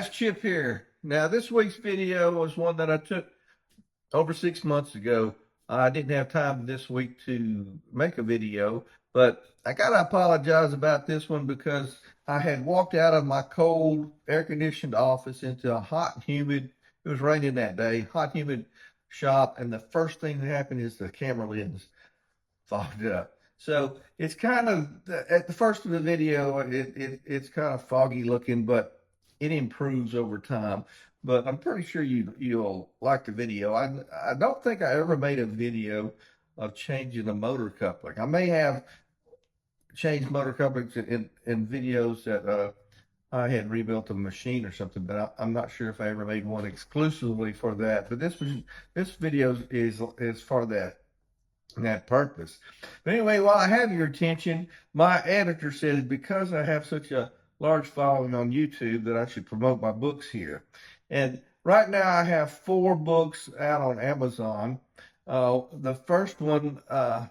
guys, Chip here. Now, this week's video was one that I took over 6 months ago. I didn't have time this week to make a video, but I gotta apologize about this one because I had walked out of my cold, air-conditioned office into a hot and humid, it was raining that day, hot, humid shop, and the first thing that happened is the camera lens fogged up. So it's kind of, at the first of the video, it's kind of foggy looking, but it improves over time. But I'm pretty sure you'll like the video. I don't think I ever made a video of changing a motor coupling. I may have changed motor couplings in videos that I had rebuilt a machine or something, but I'm not sure if I ever made one exclusively for that. But this video is for that purpose. But anyway, while I have your attention, my editor said because I have such a large following on YouTube that I should promote my books here. And right now I have 4 books out on Amazon. The first one, well,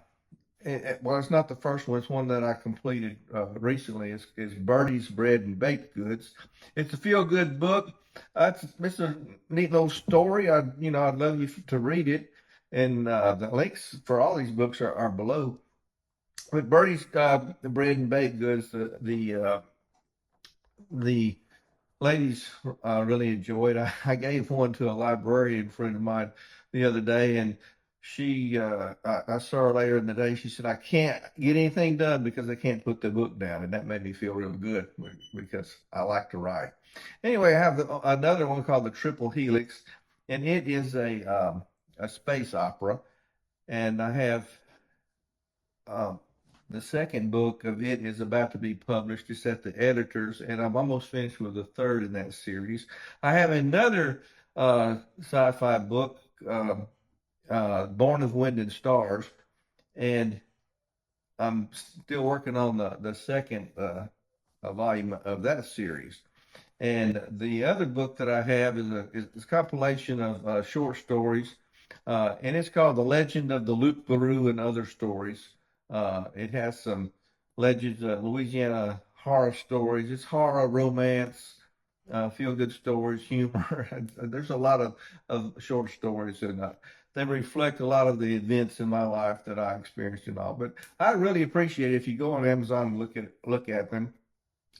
it's not the first one, it's one that I completed recently. Is Birdie's Bread and Baked Goods. It's a feel-good book. It's a neat little story. I'd love you to read it. And the links for all these books are below. But Birdie's the Bread and Baked Goods, the ladies really enjoyed. I gave one to a librarian friend of mine the other day, and I saw her later in the day. She said, I can't get anything done because I can't put the book down. And that made me feel real good because I like to write. Anyway, I have another one called The Triple Helix, and it is a space opera. And I have the second book of it is about to be published. It's at the editors, and I'm almost finished with the third in that series. I have another sci-fi book, Born of Wind and Stars, and I'm still working on the second volume of that series. And the other book that I have is a compilation of short stories, and it's called The Legend of the Luke Barou and Other Stories. It has some legends, Louisiana horror stories. It's horror, romance, feel-good stories, humor. There's a lot of short stories, and they reflect a lot of the events in my life that I experienced and all. But I really appreciate it if you go on Amazon and look at them.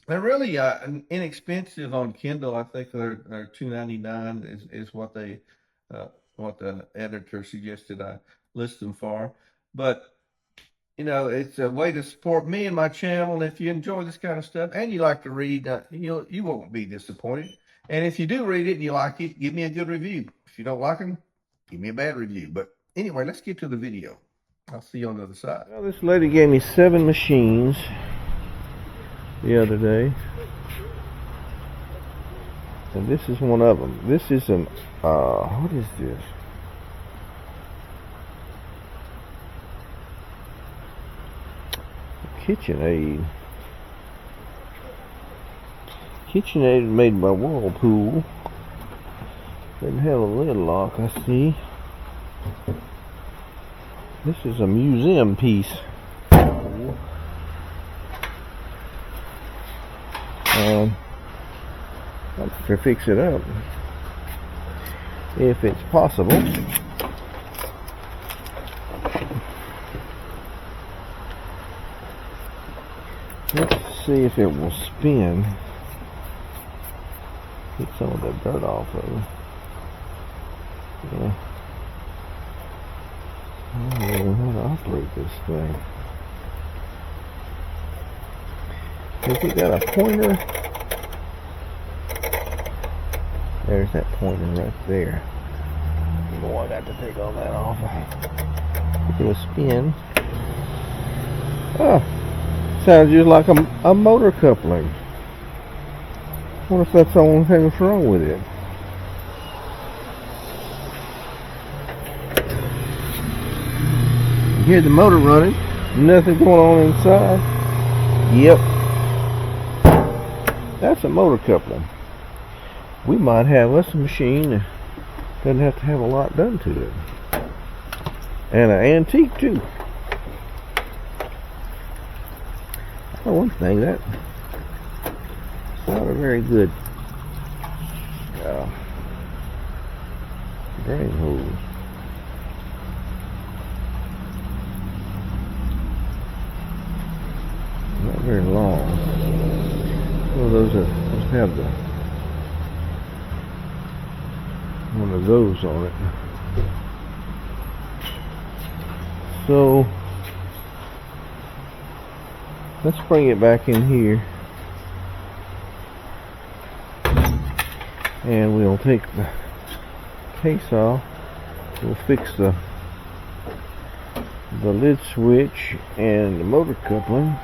They're really inexpensive on Kindle. I think they're $2.99 is what the editor suggested I list them for. But it's a way to support me and my channel. And if you enjoy this kind of stuff and you like to read, you won't be disappointed. And if you do read it and you like it, give me a good review. If you don't like them, give me a bad review. But anyway, let's get to the video. I'll see you on the other side. Well, this lady gave me 7 machines the other day. And this is one of them. This is an, what is this? KitchenAid. KitchenAid is made by Whirlpool. Doesn't have a lid lock, I see. This is a museum piece. I'll have to fix it up if it's possible. Let's see if it will spin. Get some of the dirt off of it. Yeah. I don't know how to operate this thing. Has it got a pointer? There's that pointer right there. Oh, I got to take all that off. It will spin. Oh. Sounds just like a motor coupling. What if that's the only thing that's wrong with it? You hear the motor running, nothing going on inside. Yep, that's a motor coupling. We might have us a machine that doesn't have to have a lot done to it, and an antique too. For one thing, that's not a very good drain hose. Not very long. Well, those have one of those on it. So let's bring it back in here, and we'll take the case off. We'll fix the lid switch and the motor coupling.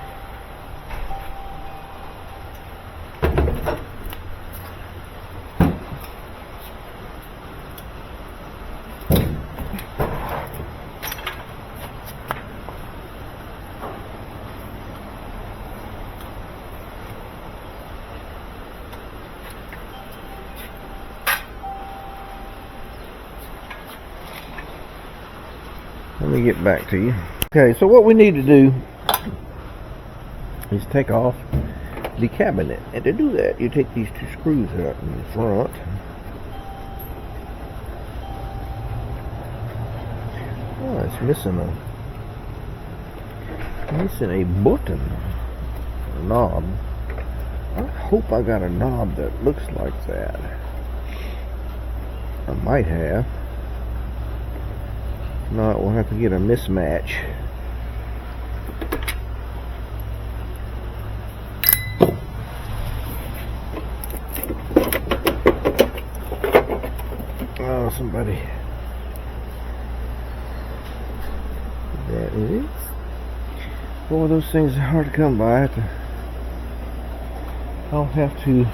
Let me get back to you. Okay, so what we need to do is take off the cabinet. And to do that, you take these two screws out in the front. Oh, it's missing a button, a knob. I hope I got a knob that looks like that. I might have. No, we'll have to get a mismatch. Oh, somebody. That is. Boy, those things are hard to come by. I'll have to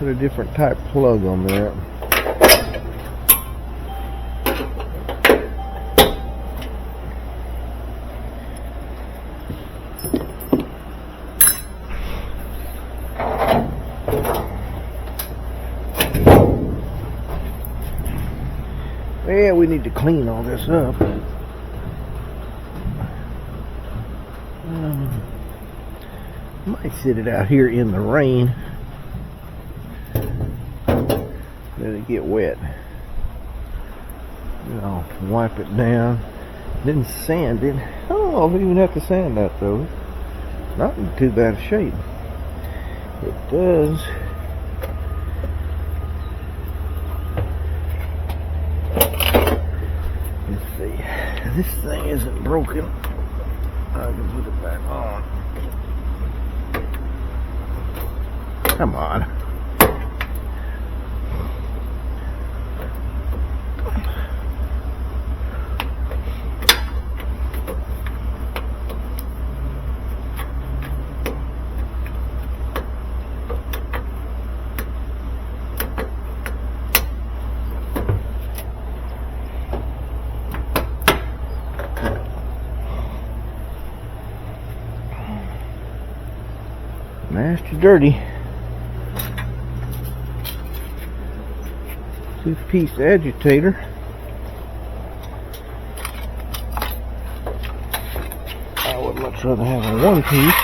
put a different type plug on there. Yeah, we need to clean all this up. Might sit it out here in the rain. Let it get wet. And I'll wipe it down. Then sand it. I don't know if we even have to sand that though. Not in too bad a shape. It does. This thing isn't broken. I can put it back on. Come on. Nasty dirty. 2-piece agitator. I would much rather have a 1-piece.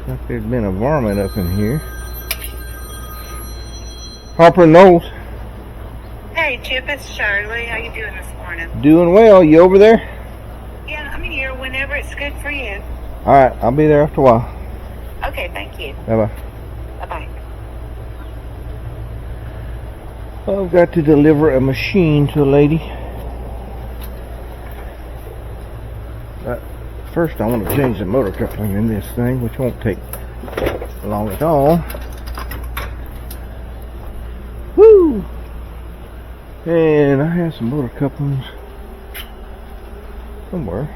Like there'd been a varmint up in here. Harper Knowles. Hey Chip, it's Shirley. How you doing this morning? Doing well. You over there? Yeah, I'm here whenever it's good for you. Alright, I'll be there after a while. Okay, thank you. Bye-bye. Bye-bye. I've got to deliver a machine to a lady. But first I want to change the motor coupling in this thing, which won't take long at all. Woo! And I have some motor couplings somewhere.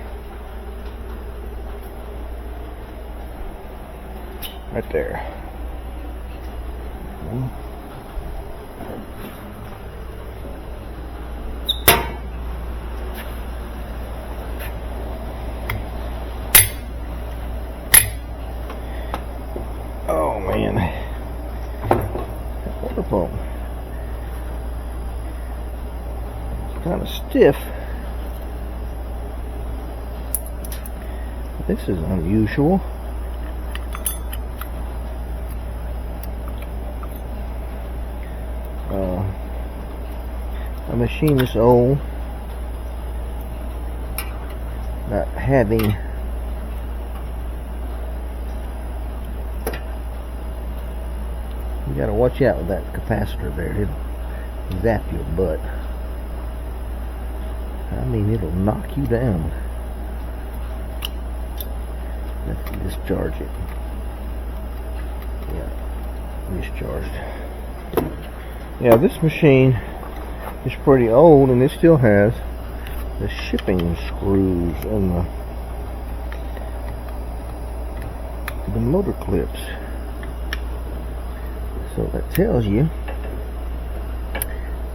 Right there. Oh man. Water pump. kind of stiff. This is unusual. A machine this old, not having you gotta watch out with that capacitor there. It'll zap your butt. I mean, it'll knock you down. Let's discharge it. Yeah, discharged. Yeah, this machine is pretty old, and it still has the shipping screws and the motor clips. So that tells you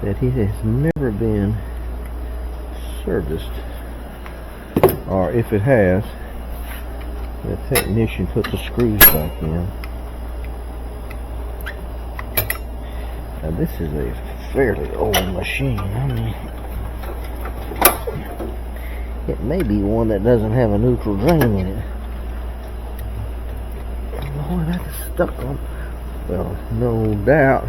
that it has never been serviced, or if it has, the technician put the screws back in. Now this is a fairly old machine. I mean, it may be one that doesn't have a neutral drain in it. Boy, that's stuck on. Well, no doubt.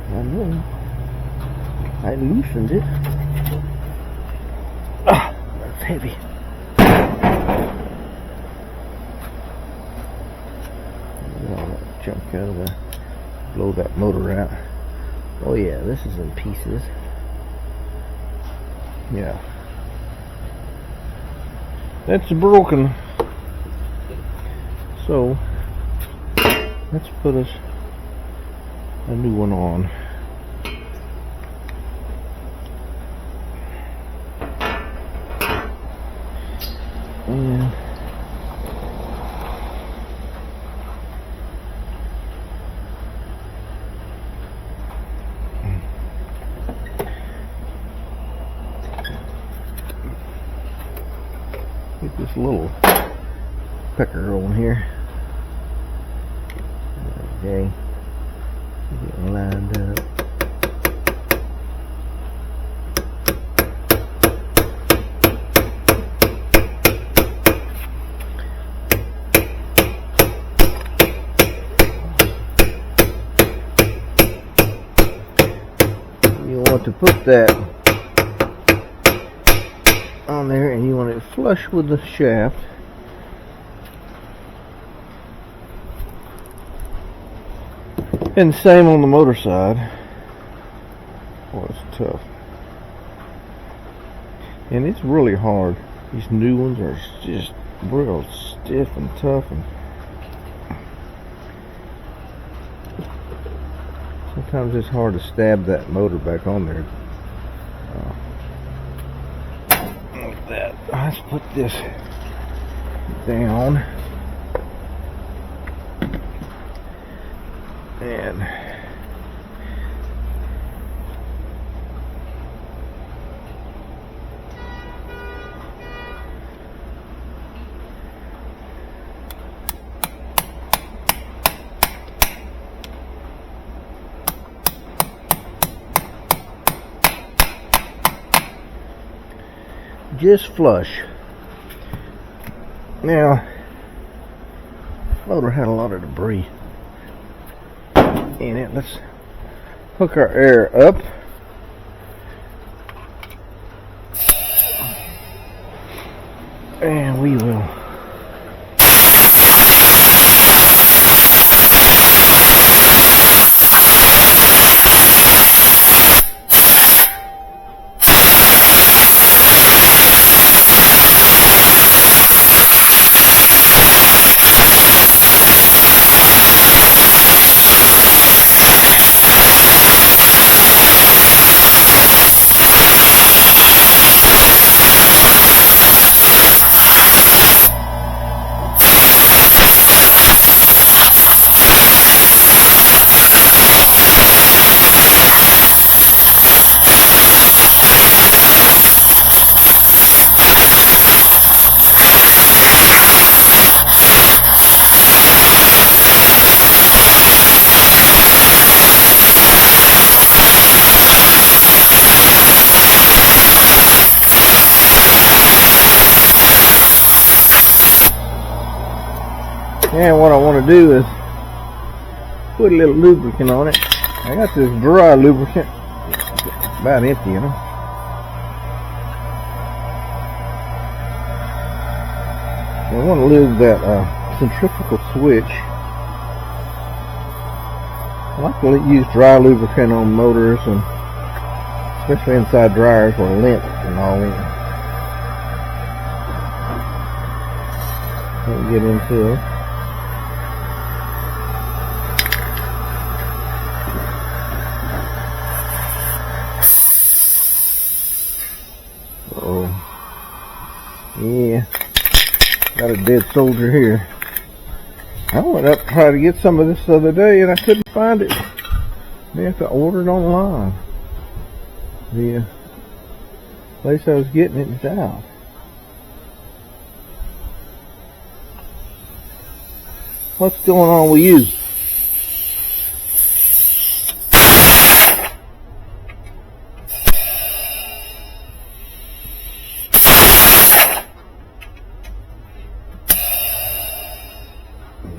I know. I loosened it. Ah, that's heavy. All that junk out of there. Blow that motor out. Oh yeah, this is in pieces. Yeah. That's broken. So let's put us a new one on. And get this little pecker on here. Okay, get it lined up. You want to put that on there, and you want it flush with the shaft. And same on the motor side. Oh, it's tough. And it's really hard. These new ones are just real stiff and tough, and sometimes it's hard to stab that motor back on there. Like that. Let's put this down. And just flush. Now, motor had a lot of debris in it. Let's hook our air up. And we will And what I want to do is put a little lubricant on it. I got this dry lubricant. It's about empty, you know. I want to lube that centrifugal switch. I like to use dry lubricant on motors, and especially inside dryers with lint and all that. Let me get into it. Oh, yeah, got a dead soldier here. I went up to try to get some of this the other day and I couldn't find it. I have to order it online. The place I was getting it is out. What's going on with you?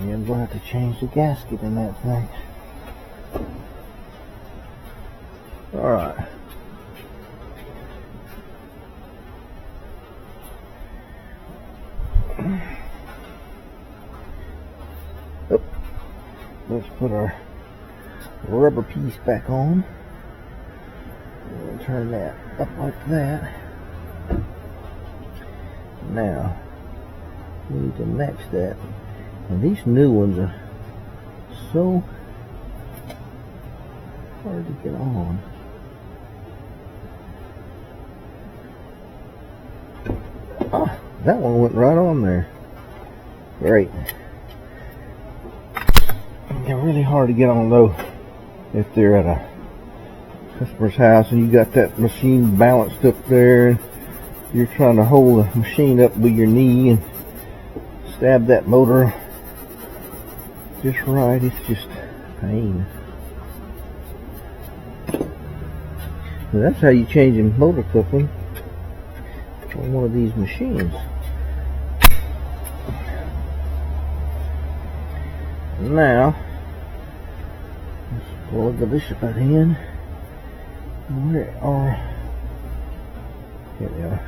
I'm going to have to change the gasket in that thing. Alright. Oh, let's put our rubber piece back on. We'll turn that up like that. Now, we need to match that. And these new ones are so hard to get on. Oh, that one went right on there. Great. They're really hard to get on though if they're at a customer's house and you got that machine balanced up there and you're trying to hold the machine up with your knee and stab that motor just right. It's just pain. So that's how you change a motor coupling on one of these machines. Now, let's plug the bishop back in. Where are? Here they are.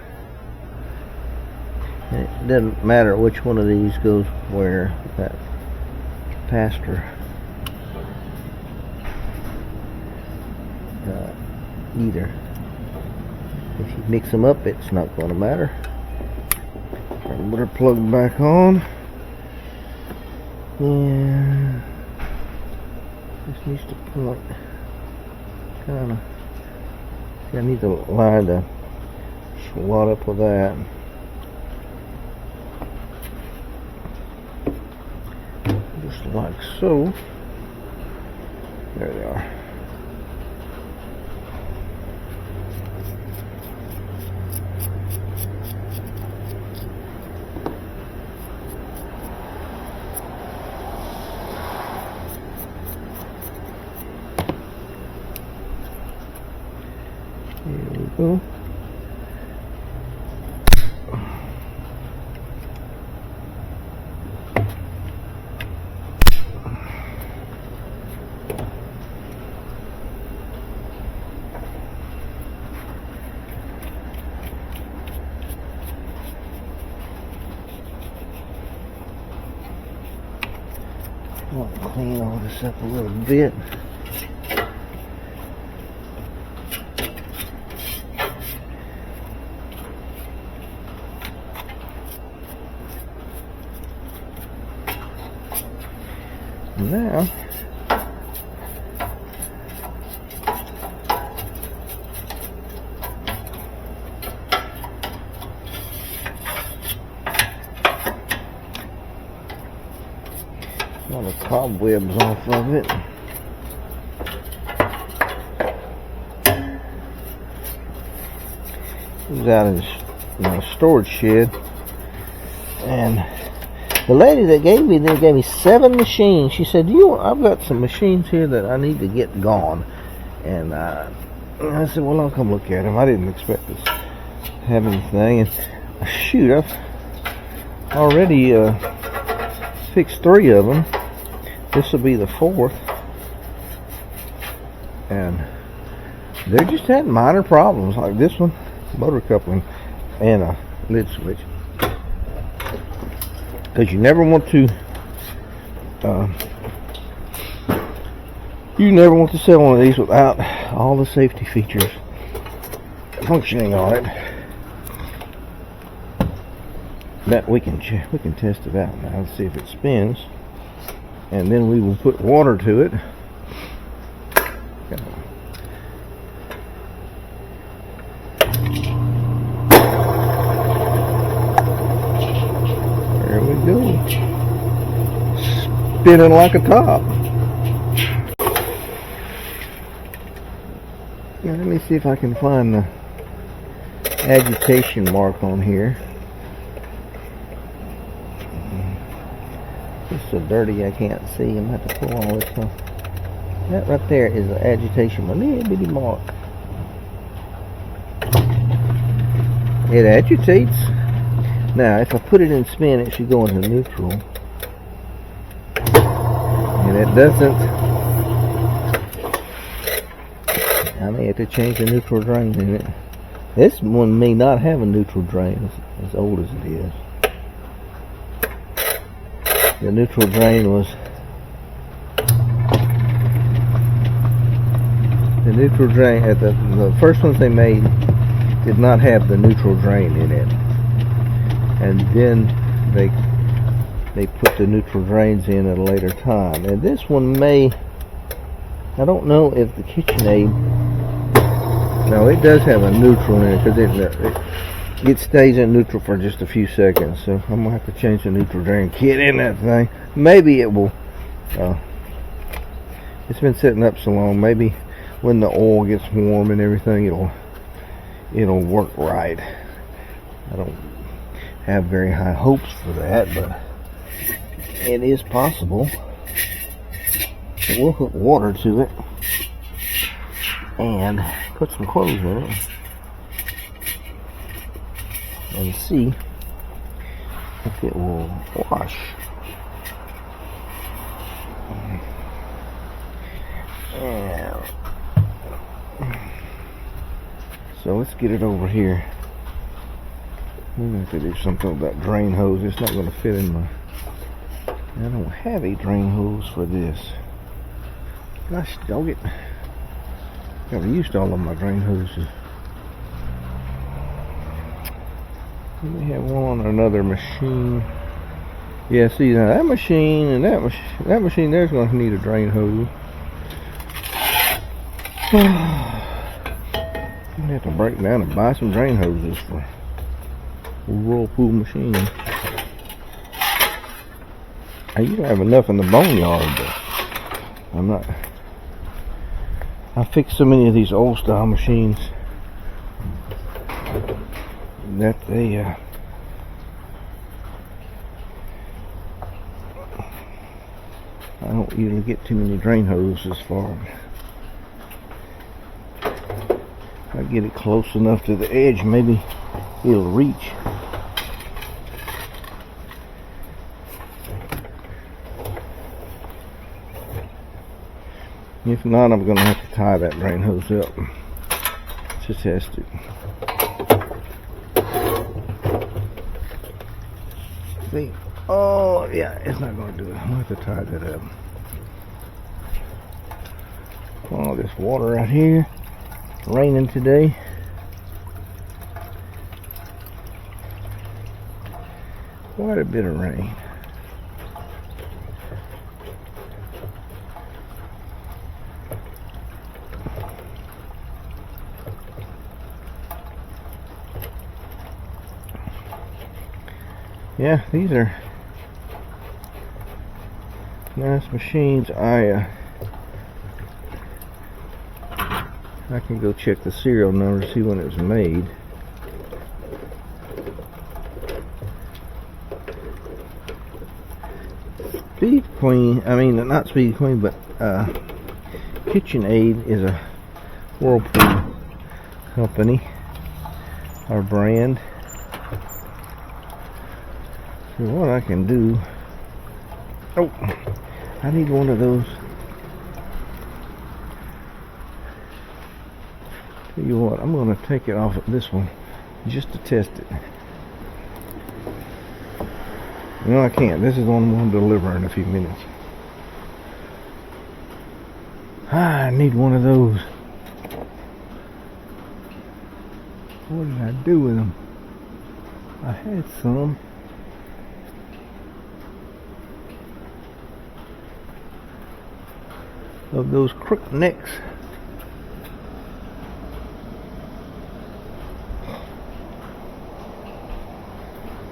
And it doesn't matter which one of these goes where. That capacitor. Either. If you mix them up, it's not going to matter. Turn the motor plug back on. And this needs to point kind of. I need the line to slot up with that. Just like so. There they are. Here we go. I want to clean all this up a little bit. Now, all the cobwebs off of it. It was out in a storage shed, and the lady that gave me 7 machines. She said, I've got some machines here that I need to get gone. And I said, well, I'll come look at them. I didn't expect to have anything. And shoot, I've already fixed 3 of them. This will be the 4th. And they just had minor problems like this one, motor coupling and a lid switch. Because you never want to sell one of these without all the safety features functioning on it. That we can test it out now and see if it spins, and then we will put water to it. There we go, spinning like a top. Now let me see if I can find the agitation mark on here. It's so dirty I can't see. I'm going to have to pull all this off. That right there is the agitation, a little bitty mark. It agitates. Now, if I put it in spin, it should go into neutral. And it doesn't. I may have to change the neutral drain in it. This one may not have a neutral drain, as old as it is. The neutral drain was the first ones they made did not have the neutral drain in it, and then they put the neutral drains in at a later time. And this one may, I don't know if the KitchenAid, no, it does have a neutral in it, because it stays in neutral for just a few seconds, so I'm gonna have to change the neutral drain kit in that thing. Maybe it will. It's been sitting up so long. Maybe when the oil gets warm and everything, it'll work right. I don't have very high hopes for that, but it is possible. So we'll hook water to it and put some clothes in it and see if it will wash. So let's get it over here. I'm going to have to do something with that drain hose. It's not going to fit in my... I don't have a drain hose for this. Gosh dog it. Got used to all of my drain hoses. We have one on another machine. Yeah, see now that machine and that machine there's going to need a drain hose. I'm going to have to break down and buy some drain hoses for a Whirlpool machine. I used to have enough in the boneyard, but I'm not. I fixed so many of these old style machines that they I don't usually get too many drain hoses for them. If I get it close enough to the edge, maybe it'll reach. If not, I'm going to have to tie that drain hose up to test it. See? Oh, yeah, it's not going to do it. I'm going to have to tie that up. All this water out here. It's raining today. Quite a bit of rain. Yeah, these are nice machines. I can go check the serial number to see when it was made. Speed Queen, I mean not Speed Queen, but KitchenAid is a Whirlpool company or brand. So what I can do Oh, I need one of those. Tell you what, I'm going to take it off of this one just to test it. No, I can't. This is the one I'm going to deliver in a few minutes. I need one of those. What did I do with them? I had some. Of those crook necks.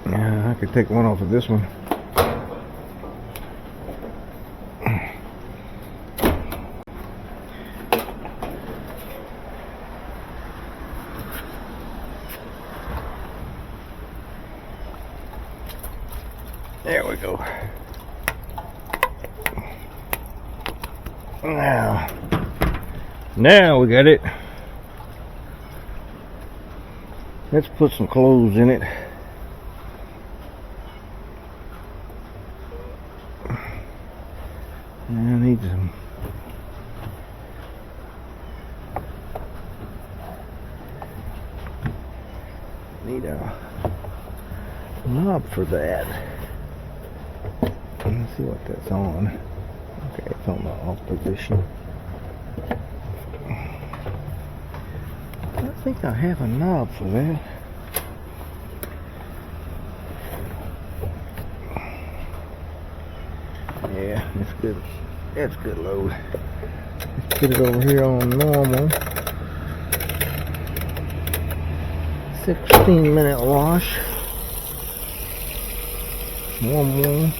Yeah, I could take one off of this one. There we go. Now we got it. Let's put some clothes in it. I need some. Need a knob for that. Let's see what that's on. Okay, it's on the off position. I think I have a knob for that. Yeah, that's good. That's good load. Let's put it over here on normal. 16-minute wash. One more.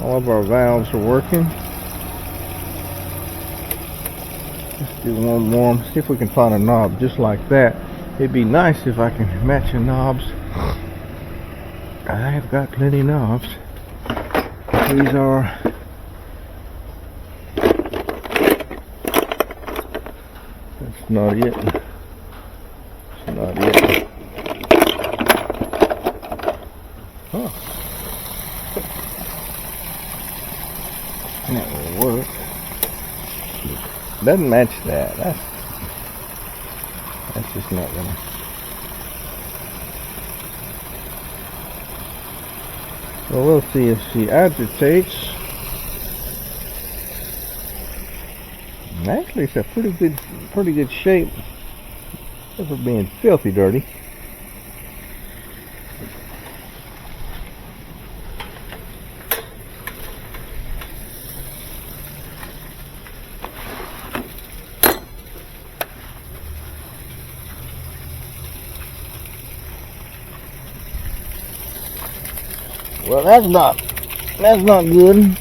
All of our valves are working. Let's do one more. See if we can find a knob just like that. It'd be nice if I can match the knobs. I have got plenty of knobs. These are that's not it. That's not it. Huh. That will work. Doesn't match that. That's just not gonna. Well, we'll see if she agitates. Actually, it's a pretty good shape. Except for being filthy dirty. Well, that's not good.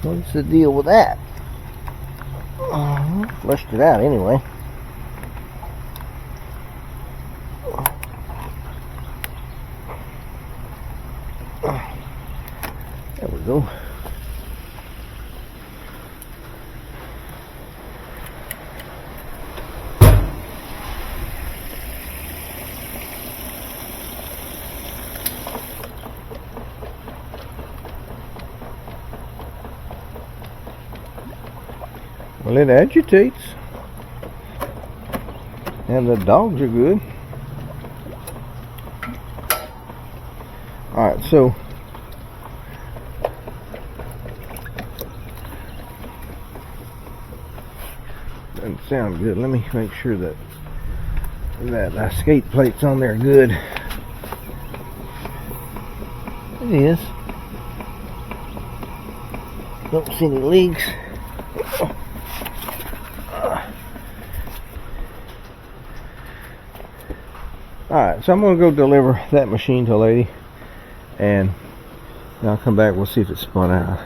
What's the deal with that? Flushed it out anyway. There we go. Well, it agitates. And the dogs are good. Alright, so doesn't sound good. Let me make sure that skate plate's on there good. It is. Don't see any leaks. Alright, so I'm going to go deliver that machine to a lady, and then I'll come back. We'll see if it's spun out.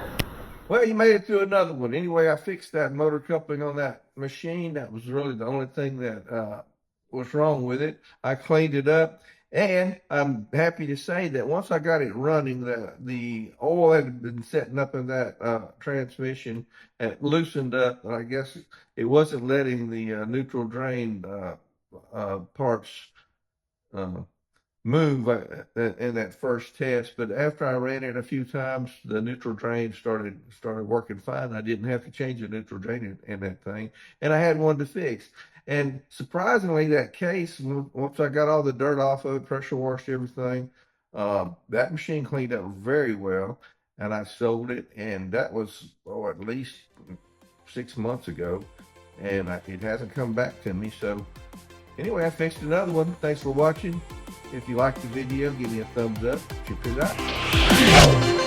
Well, you made it through another one. Anyway, I fixed that motor coupling on that machine. That was really the only thing that was wrong with it. I cleaned it up, And I'm happy to say that once I got it running, the oil had been setting up in that transmission and it loosened up. And I guess it wasn't letting the neutral drain parts uh, move in that first test. But after I ran it a few times, the neutral drain started working fine. I didn't have to change the neutral drain in that thing, and I had one to fix. And surprisingly, that case, once I got all the dirt off of it, pressure washed everything, that machine cleaned up very well, and I sold it. And that was at least 6 months ago, and it hasn't come back to me. So anyway, I fixed another one. Thanks for watching. If you liked the video, give me a thumbs up. Check it out.